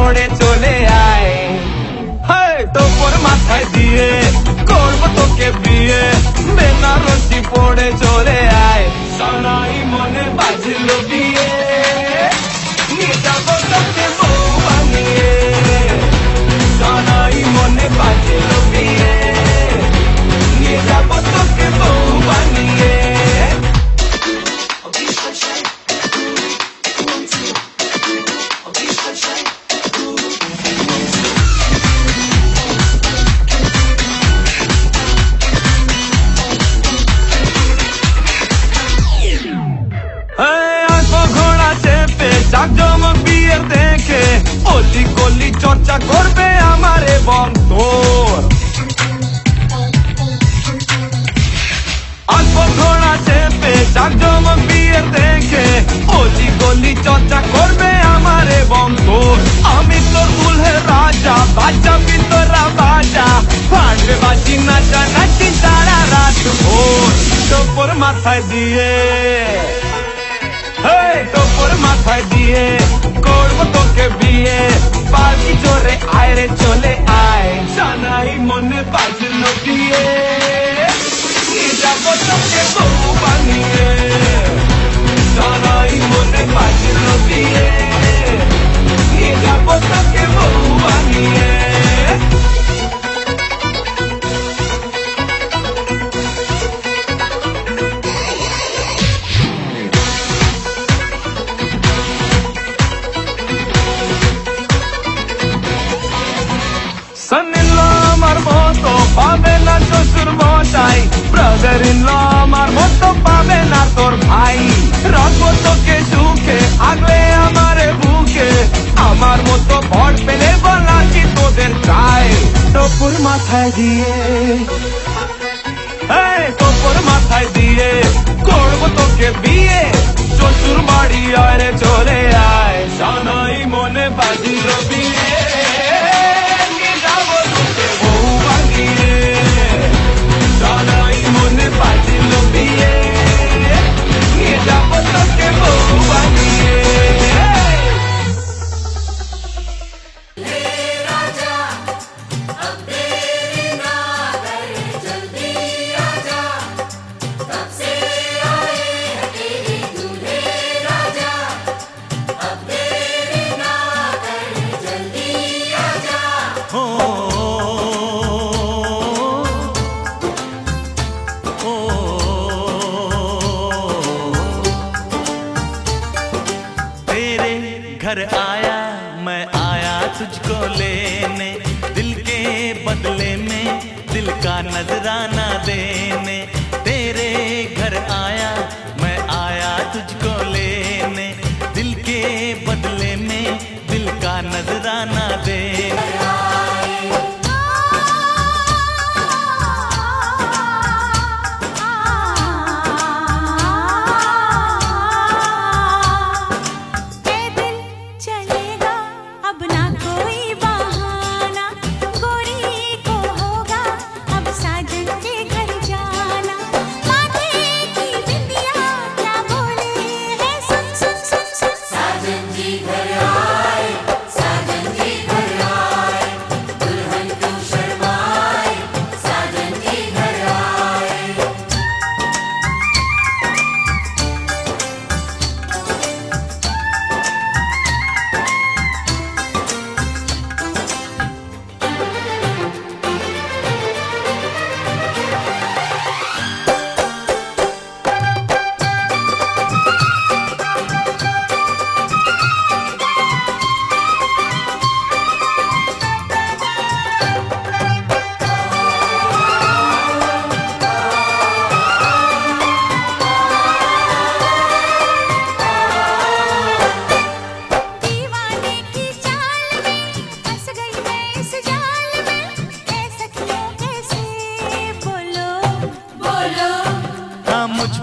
পড়ে চলে আয়। তোর মাথায় দিয়ে করবো তোকে বিয়ে, বেনারসি পড়ে চলে আয়। সানাই মনে বাজলো বিয়ে, নিয়ে যাবো তোকে বউ বানিয়ে। সানাই মনে বাজলো বিয়ে, নিয়ে যাবো তোকে বউ বানিয়ে। জাকজমক বিয়ের দেখে অলি গলি চর্চা করবে আমারে বন্ধুর। অল্প ঘোড়া চেপে জাকজমক বিয়ের দেখে অলি গলি চর্চা করবে আমারে বন্ধুর। আমি তোর দুলহের রাজা, বাচ্চা ভিতরা বাজা, ফাটবে বাজি নাচা নাচি সারা রাত ভোর। তোর মাথায় দিয়ে তোর মাথায় দিয়ে করবো তোকে বিয়ে, পালকি জোরে আয় রে চলে আয়। সানাই মনে বাজলো বিয়ে, নিয়ে যাবো তোকে বউ বানিয়ে। সানাই মনে বাজলো বিয়ে, নিয়ে যাবো তোকে বউ বানিয়ে। Son-in-law আমার মতো পাবে না শ্বশুর মশাই, ব্রাদার ইন ল আমার মতো পাবে না তোর ভাই। রাখবো তোকে সুখে আগলে আমারে বুকে, আমার মতো ভর পেলে বলা কি তোদের চাই। তোর মাথায় দিয়ে তোর মাথায় দিয়ে করবো তোকে বিয়ে, শ্বশুর বাড়ি আয় চলে আয়। সানাই মনে বাজিলো বিয়ে, সানাই মনে বাজলো বিয়ে, নিয়ে যাবো তোকে বউ বানিয়ে। घर आया मैं आया तुझको लेने, दिल के बदले में दिल का नजराना देने। तेरे घर आया मैं आया तुझको लेने, दिल के बदले में दिल का नजराना देने।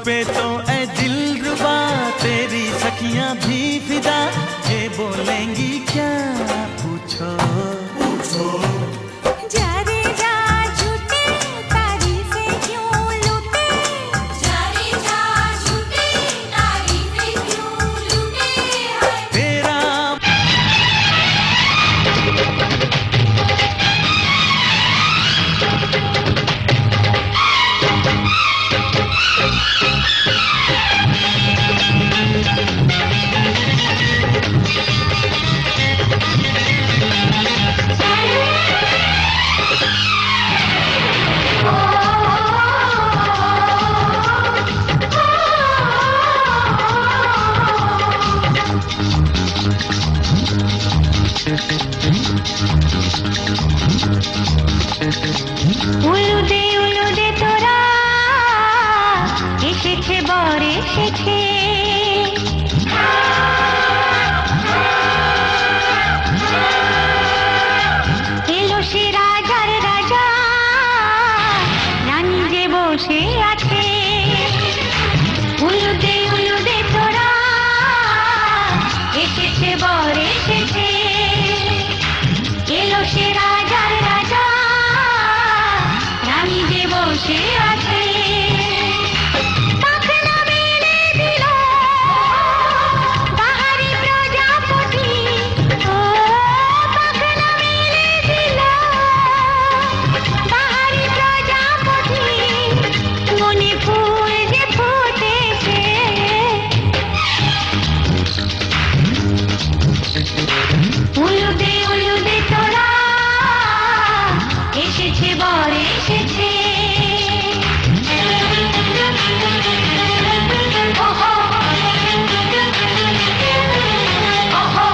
पे तो ए दिलरुबा तेरी सखियां भी फिदा, ये बोलेंगी क्या पूछो पूछो। जा रे जा झूठे तारीफें क्यों लूटे, जा रे जा झूठे तारीफें क्यों लूटे। तेरा বসে আছে পাখনা মেলে দিল বাহারি প্রজাপতি ও পাখনা মেলে দিল বাহারি প্রজাপতি মনে ফুল যে ফুটেছে উলুদে তোরা এসেছে বর এসেছে ওহো ওহো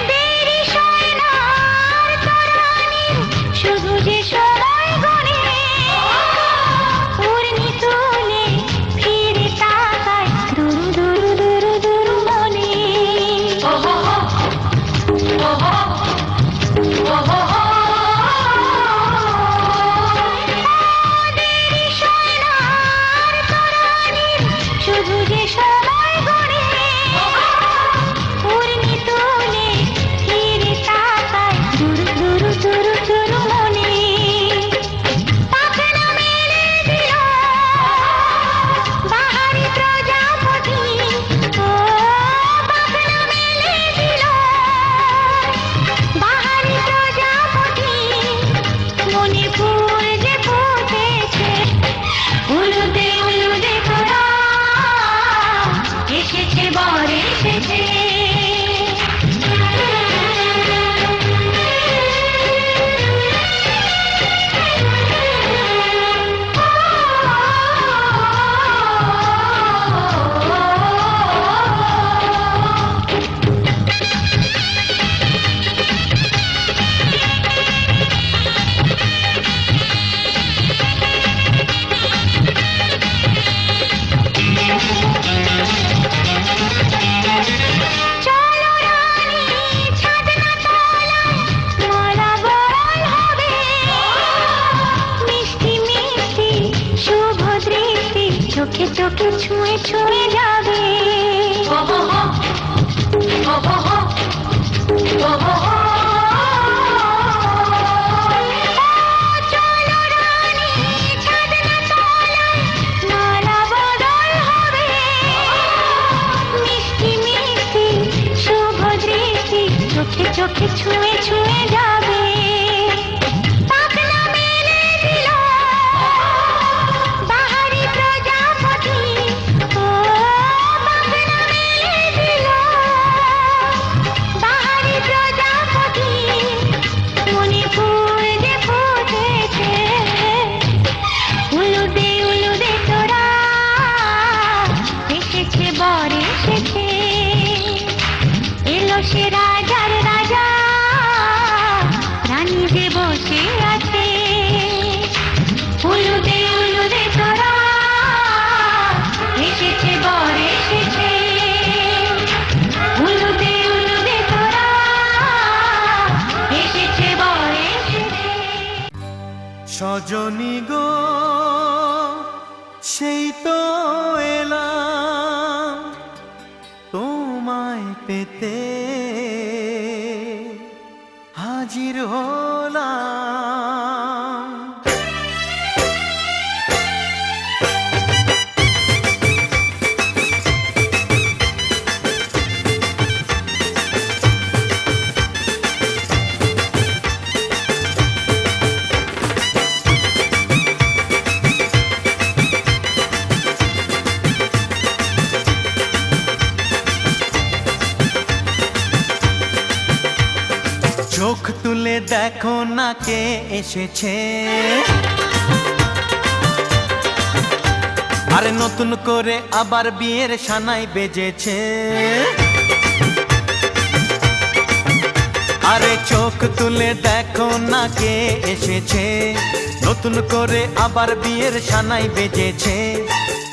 দেরি সয় না আর তরানির শুধু যে সময় গণে উড়নি তুলে ফিরে তাকায় দুরু দুরু দুরু দুরু মনে ওহো ওহো ওহো দেরি সয় না আর তরানির শুধু যে সময় গণে উড়নি তুলে ফিরে তাকায় দুরু দুরু দুরু দুরু মনে পাখনা মেলে দিল বাহারি প্রজাপতি ও পাখনা মেলে দিল বাহারি প্রজাপতি মনে ফুল যে ফুটেছে উলুদে তোরা এসেছে বর এসেছে চলো রানী ছাদনা তলায় মালা বরণ হবে মিষ্টি মিষ্টি শুভ দৃষ্টি চোখে চোখে ছুঁয়ে ছুঁয়ে যাবে চলো রানী ছাদনা তলায় মালা বদল হবে মিষ্টি মিষ্টি শুভ দৃষ্টি চোখে চোখে ছুঁয়ে ছুঁয়ে যাবে পাখনা মেলে দিল বাহারি প্রজাপতি ও পাখনা মেলে দিল বাহারি প্রজাপতি মনে ফুল যে ফুটেছে উলুদে তোরা এসেছে বর এসেছে এলো সে রাজার রাজা রানী যে বসে আছে উলুদে তোরা এসেছে বর এসেছে উলুদে তোরা এসেছে বর এসেছে সজনী গো সেই তো এলাম তোমায় পেতে হাজির হলাম চোখ তুলে দেখো না কে এসেছে, আরে নতুন করে আবার বিয়ের সানাই বেজেছে। আরে চোখ তুলে দেখো না কে এসেছে, নতুন করে আবার বিয়ের সানাই বেজেছে,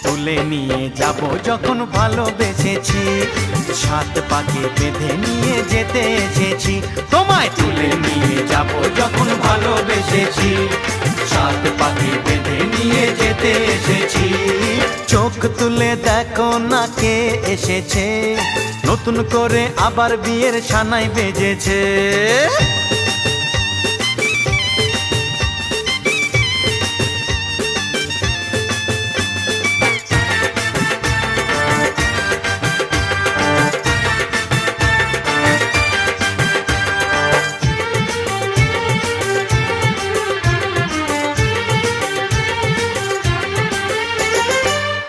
তুলে নিয়ে যাব যখন ভালোবেসেছি, সাত পাকে বেঁধে নিয়ে যেতে এসেছি, তোমায় তুলে নিয়ে যাব যখন ভালোবেসেছি, সাত পাকে বেঁধে নিয়ে যেতে এসেছি। চোখ তুলে দেখো না কে এসেছে, নতুন করে আবার বিয়ের সানাই বেজেছে।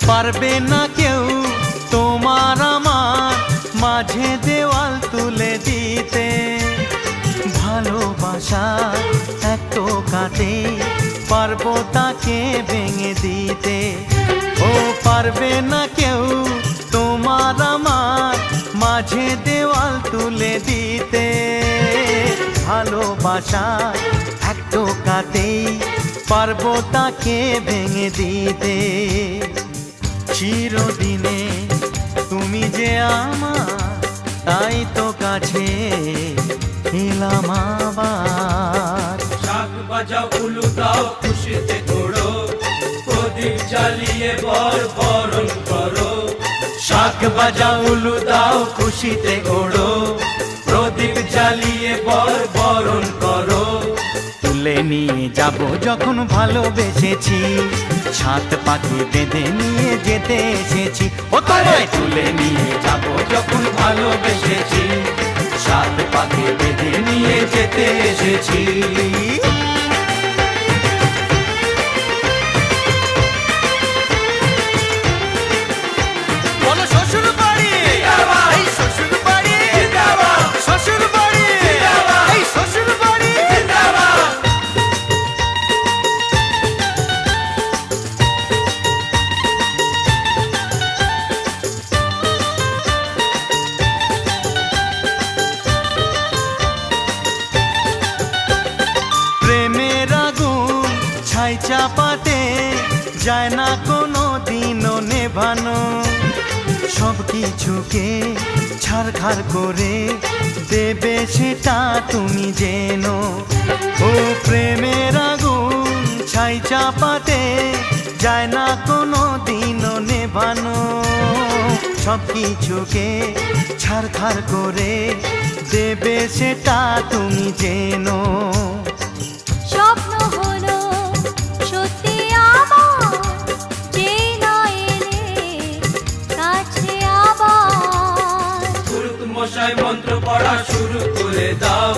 পারবে না কেউ তোমার আমার মাঝে দেওয়াল তুলে দিতে, ভালোবাসা এক টোকাতে পারবো তাকে ভেঙে দিতে। ও পারবে না কেউ তোমার আমার মাঝে দেওয়াল তুলে দিতে, ভালোবাসা এক টোকাতেই পারবো তাকে ভেঙে দিতে। চিরদিনে তুমি যে আমার, তাই তো কাছে এলাম আবার। শাক বাজাও উলু দাও খুশিতে ঘোড়ো, প্রদীপ জ্বালিয়ে বর বরণ করো। শাক বাজাও উলু দাও খুশিতে ওড়ো, প্রদীপ জ্বালিয়ে বর বরণ করো। তুলে নিয়ে যাব যখন ভালোবেসেছি, সাত পাখি বেঁধে নিয়ে যেতে এসেছি। ও তোমায় তুলে নিয়ে যাব যখন ভালোবেসেছি, সাত পাখি বেঁধে নিয়ে যেতে এসেছি। বলো শ্বশুর বাড়ি, এই শ্বশুর বাড়ি, শ্বশুর বাড়ি, এই শ্বশুর বাড়ি। প্রেমের আগুন ছাই চাপাতে যায় না কোনো দিনও নেভানো, সব কিছুকে ছারখার করে দেবে সেটা তুমি জেনো। ও প্রেমের আগুন ছাই চাপাতে যায় না কোনো দিনও নেভানো, সব কিছুকে ছারখার করে দেবে সেটা তুমি জেনো। স্বপ্ন হলো সত্যি আমার, যে না এলে কাছে আবার। পুরুত মশাই মন্ত্র পড়া শুরু করে দাও,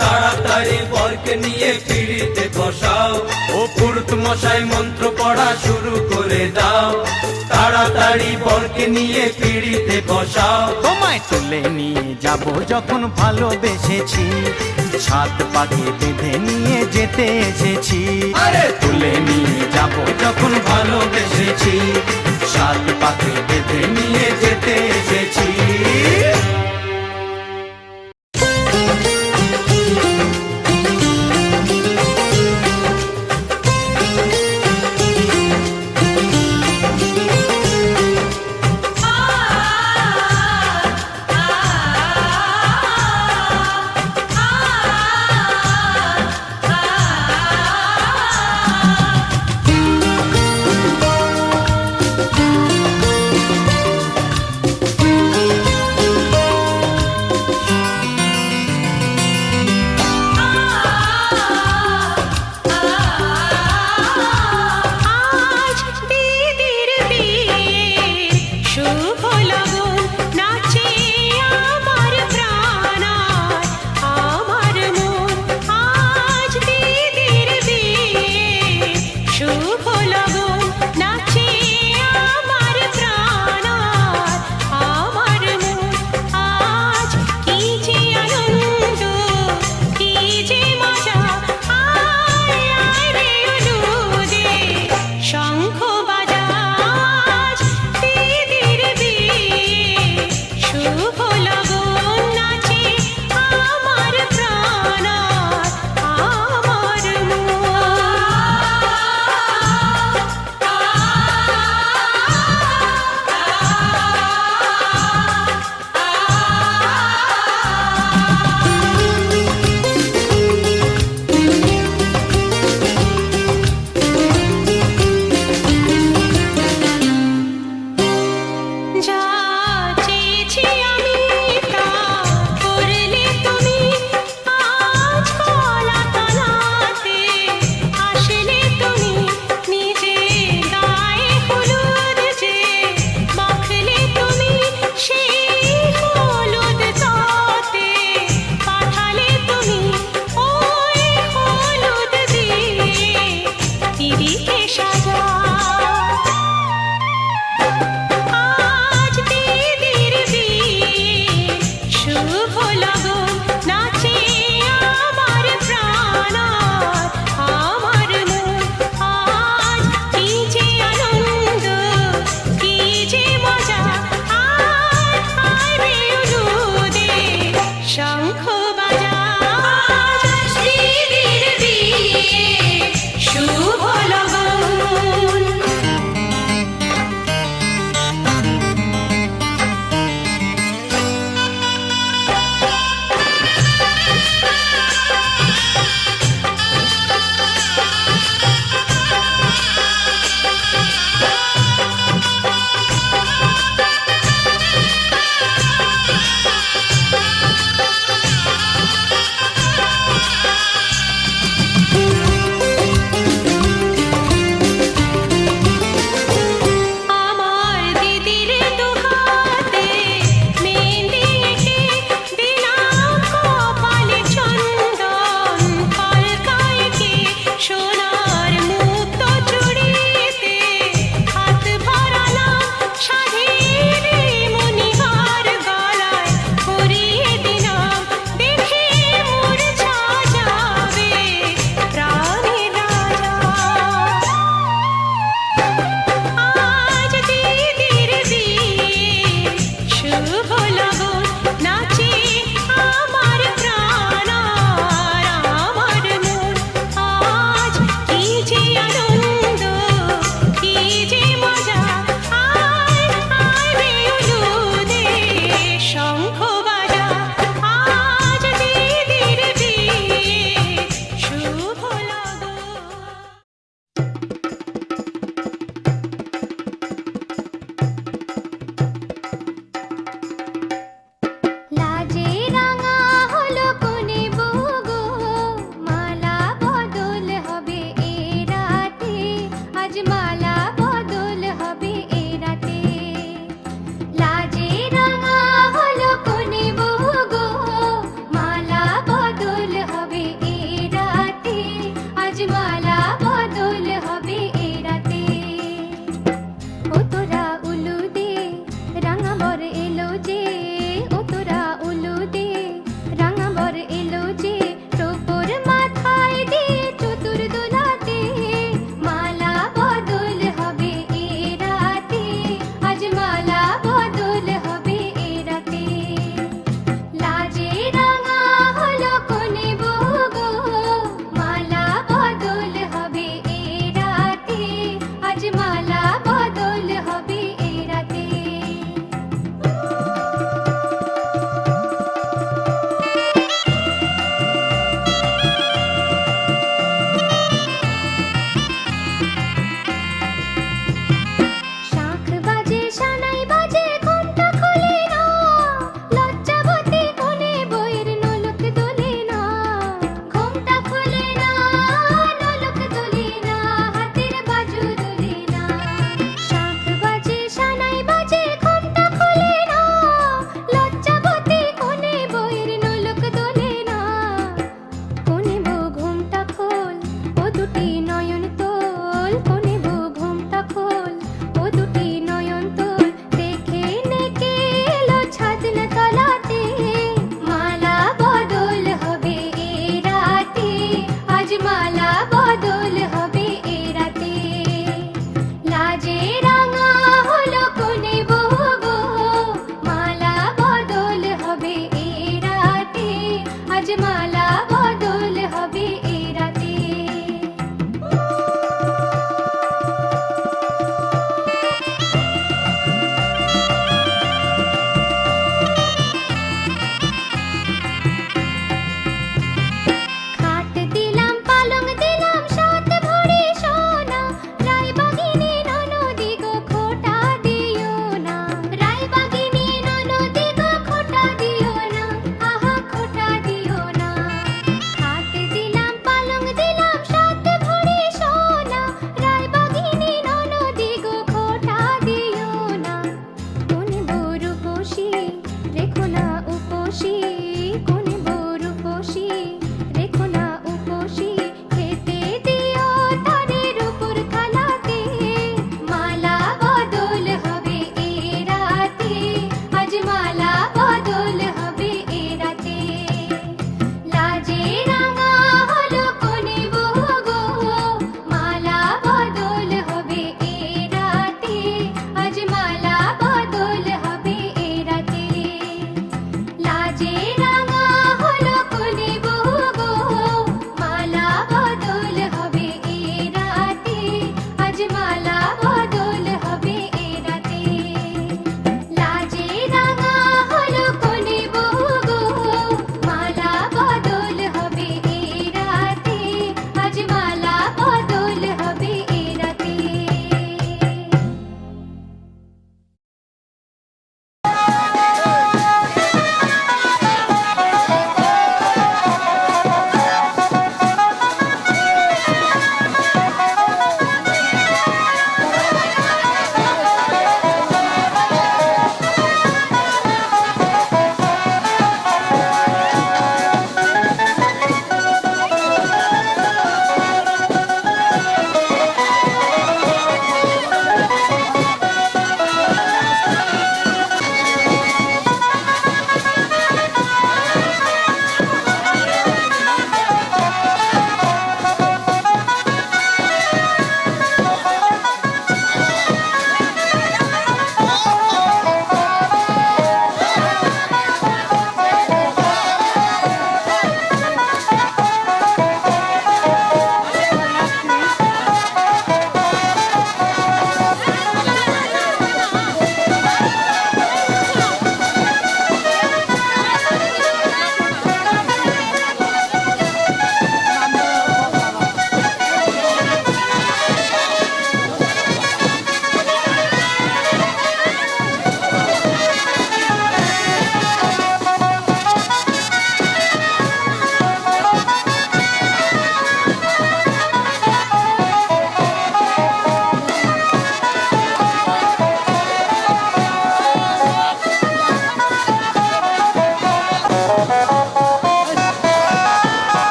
তাড়াতাড়ি বরকে নিয়ে পিড়িতে বসাও। ও পুরুত মশাই মন্ত্র পড়া শুরু করে দাও, তাড়াতাড়ি বরকে নিয়ে পিড়িতে বসাও। তোমায় তুলে নিয়ে যাব যখন ভালোবেসেছি, সাত পাকে বেঁধে নিয়ে যেতে এসেছি। আরে তুলে নিয়ে যাব যখন ভালোবেসেছি, সাত পাকে বেঁধে নিয়ে যেতে এসেছি।